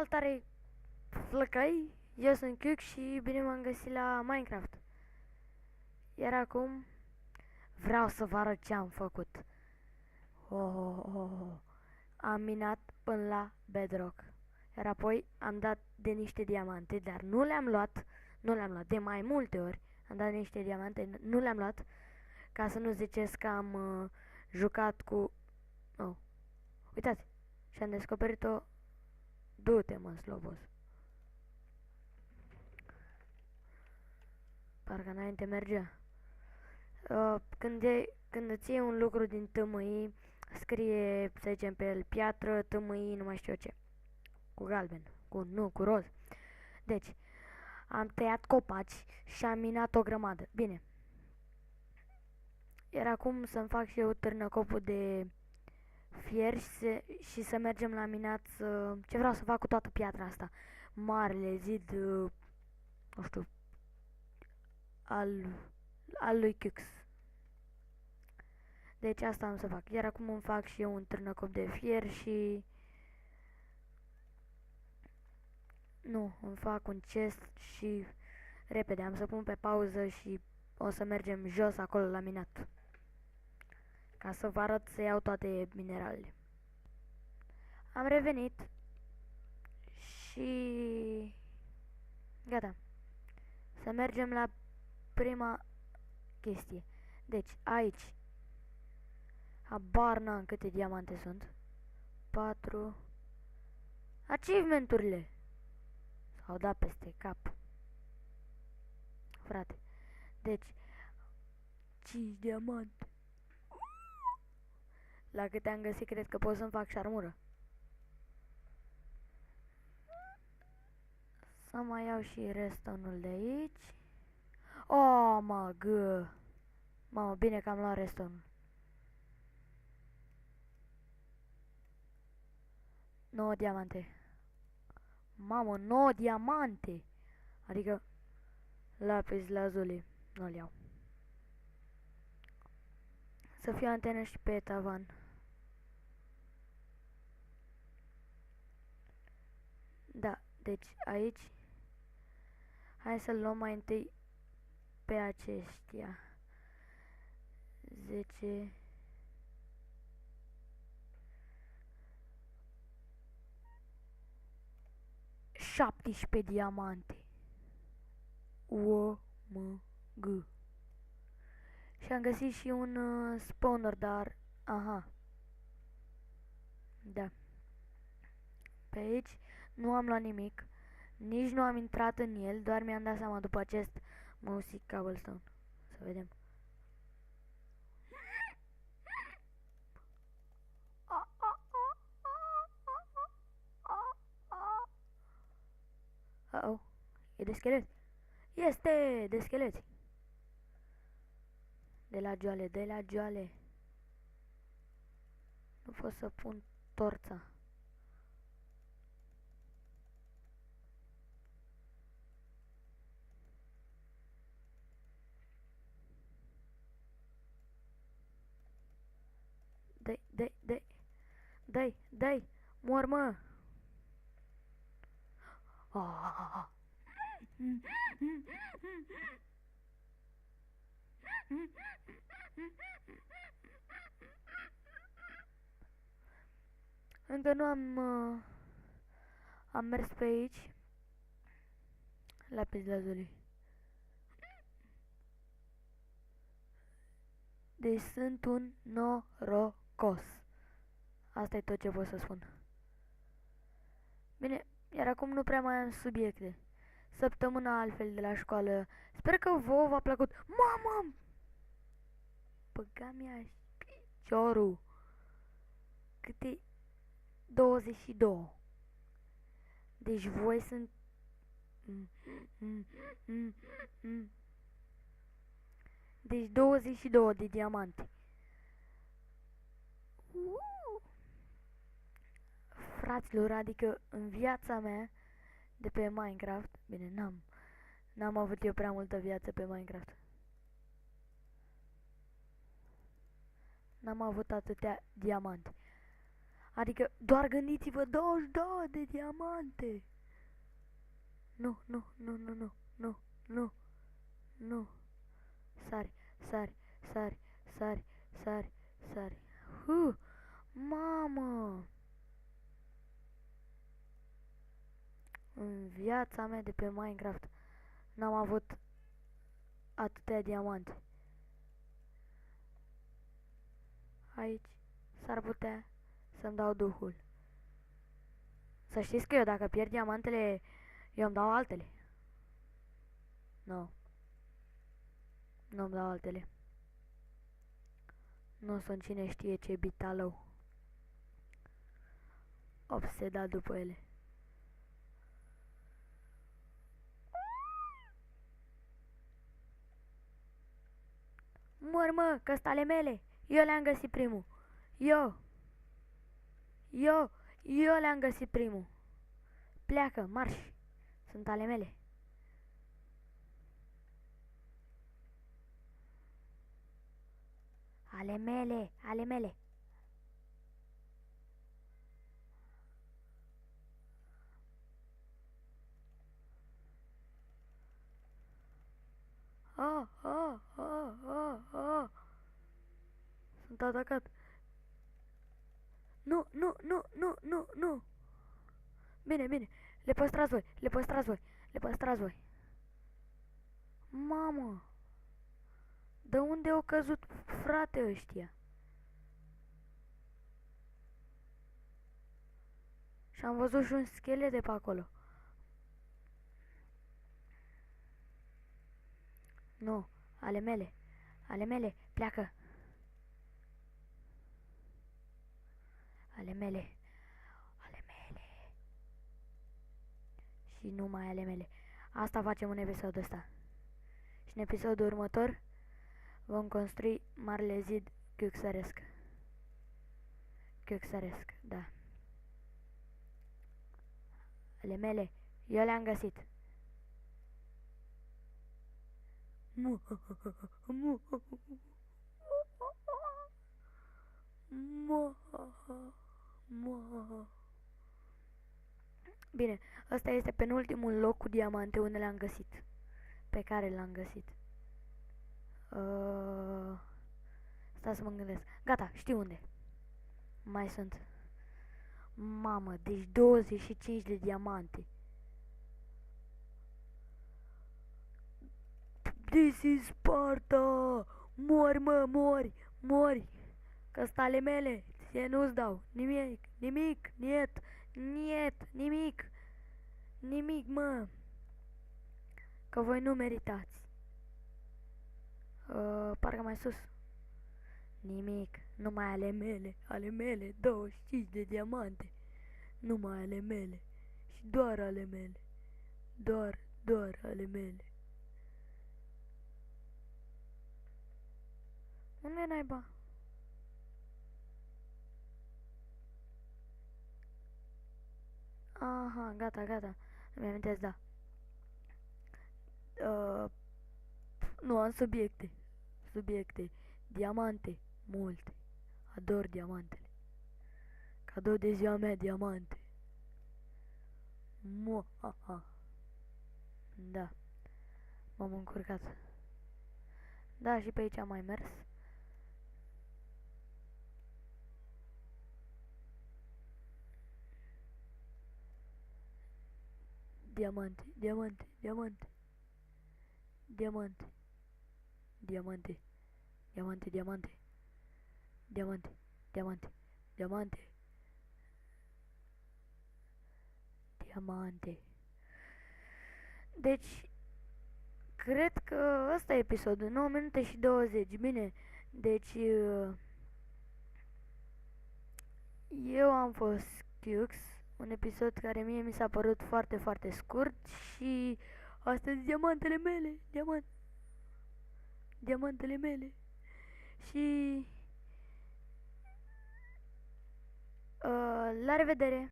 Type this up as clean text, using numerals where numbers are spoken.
Salutare flăcăi, eu sunt Cuc și bine m-am găsit la Minecraft. Iar acum vreau să vă arăt ce am făcut. Am minat până la Bedrock. Iar apoi am dat de niște diamante, dar nu le-am luat de mai multe ori. Am dat niște diamante, nu le-am luat, ca să nu ziceți că am jucat cu... Oh, uitați, și am descoperit-o. Du-te, mă, slobos. Parcă înainte mergea. Când îți iei un lucru din TMI, scrie, să zicem, pe el piatră, TMI, nu mai știu ce. Cu galben. Cu roz. Deci, am tăiat copaci și am minat o grămadă. Bine. Iar acum să-mi fac și eu târnăcopul de fier și să mergem la minat ce vreau să fac cu toată piatra asta. Marele zid, nu știu, al lui Cux. Deci asta am să fac. Iar acum îmi fac și eu un târnăcop de fier și... Nu, îmi fac un chest și repede am să pun pe pauză și o să mergem jos acolo la minat. Ca să vă arăt să iau toate mineralele. Am revenit și... Gata. Să mergem la prima chestie. Deci, aici. Habar n-am câte diamante sunt. 4. Achievement-urile. S-au dat peste cap. Frate. Deci, 5 diamante. La câte am găsit, cred că pot să-mi fac și armură. Să mai iau și restonul de aici. Oh, mă, gă. Mamă, bine că am luat restonul. 9 diamante. Mamă, 9 diamante. Adică lapis lazuli. Nu-l iau. Să fie antenă și pe tavan. Da, deci aici hai să-l luăm mai întâi pe aceștia. 10. Șaptesprezece diamante. G. Și am găsit și un spawner, dar... Aha. Da. Pe aici nu am luat nimic. Nici nu am intrat în el, doar mi-am dat seama după acest mouse cobblestone. Să vedem. Uh-oh. E de schelet. Este de scheleți. De la joale, de la joale. Nu pot să pun torța. Dai, mor, mă. Încă nu am mers pe aici. Lapis lazuli. Deci sunt un norocos. Asta e tot ce pot să spun. Bine, iar acum nu prea mai am subiecte. Săptămâna altfel de la școală. Sper că vouă v-a plăcut. Mamă! Băga mi-a piciorul. Câte 22. Deci voi sunt... Deci 22 de diamante. Fraților, adică în viața mea de pe Minecraft, bine, n-am avut eu prea multă viață pe Minecraft. N-am avut atâtea diamante. Adică doar gândiți-vă 22 de diamante. Nu, nu, nu, nu, nu, nu, nu, nu. Sari, sari, sari, sari, sari, sari. Mamă! În viața mea de pe Minecraft n-am avut atâtea diamante. Aici s-ar putea să-mi dau duhul. Să știți că eu dacă pierd diamantele, eu îmi dau altele. Nu. Nu îmi dau altele. Nu sunt cine știe ce bitalău. Obsedat după ele. Mor, mă, că ale mele. Eu le-am găsit primul. Eu le-am găsit primul. Pleacă, marș. Sunt ale mele. Ale mele, ale mele. Sunt atacat. Nu, nu, nu, nu, nu, nu. Bine, bine. Le păstrați voi, le păstrați voi, le păstrați voi. Mamă. De unde au căzut frate ăștia? Și am văzut și un schelet de pe acolo. Nu, ale mele. Ale mele, pleacă. Ale mele. Ale mele. Și numai ale mele. Asta facem în episodul ăsta. Și în episodul următor vom construi marele zid chiuxăresc. Chiuxăresc, da. Ale mele, eu le-am găsit. Bine, ăsta este penultimul loc cu diamante unde le-am găsit. Pe care l-am găsit. Stai să mă gândesc. Gata, știu unde. Mai sunt. Mamă, deci 25 de diamante. This is Sparta! Mori, mă, mori, mori! Că stale mele, ție nu-ți dau nimic, nimic, niet, niet, nimic, nimic, mă! Că voi nu meritați. Parcă mai sus. Nimic, numai ale mele, 25 de diamante. Numai ale mele și doar ale mele. Doar ale mele. Unde naiba? Aha, gata. Îmi amintesc, da. Nu am subiecte. Diamante, multe. Ador diamantele. Cadou de ziua mea, diamante. Da, m-am încurcat. Da, și pe aici am mai mers. Diamante. Deci, cred că ăsta e episodul, 9 minute și 20, bine. Deci, eu am fost Cux, un episod care mie mi s-a părut foarte, foarte scurt și astăzi diamantele mele. Și la revedere!